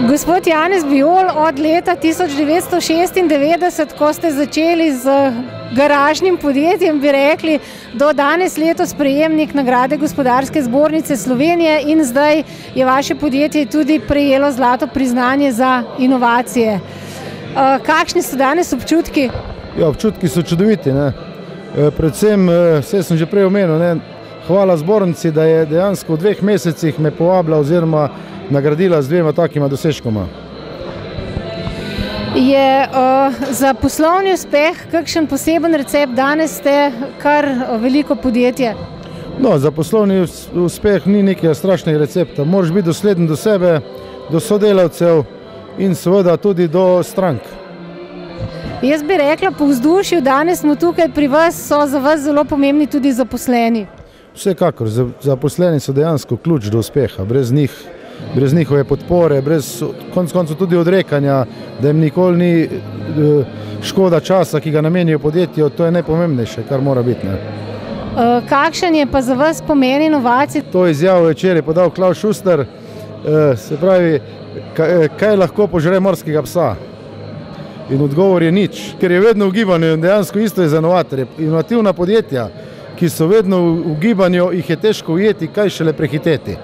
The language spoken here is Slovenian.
Gospod Janez Bijol, od leta 1996, ko ste začeli z garažnim podjetjem, bi rekli, do danes letos prejemnik nagrade Gospodarske zbornice Slovenije in zdaj je vaše podjetje tudi prejelo zlato priznanje za inovacije. Kakšni so danes občutki? Ja, občutki so čudoviti, ne. Predvsem, vse sem že prej omenil, ne, hvala zbornici, da je dejansko v 2 mesecih me povabila oziroma nagradila z 2 takima dosežkoma. Je za poslovni uspeh kakšen poseben recept? Danes ste kar veliko podjetje. No, za poslovni uspeh ni nekega strašnega recepta. Moraš biti dosleden do sebe, do sodelavcev in seveda tudi do strank. Jaz bi rekla, po vzdušju, danes smo tukaj pri vas, so za vas zelo pomembni tudi zaposleni. Vsekakor, zaposleni so dejansko ključ do uspeha. Brez njihove podpore, brez konec koncev tudi odrekanja, da jim nikoli ni škoda časa, ki ga namenijo podjetju, to je najpomembnejše, kar mora biti. Ne. Kakšen je pa za vas pomen inovacij? To izjavo včeraj podal Klaus Schuster, se pravi, kaj lahko požre morskega psa? In odgovor je nič, ker je vedno v gibanju in dejansko isto je za inovatorje. Inovativna podjetja, ki so vedno v gibanju, jih je težko ujeti, kaj šele prehiteti.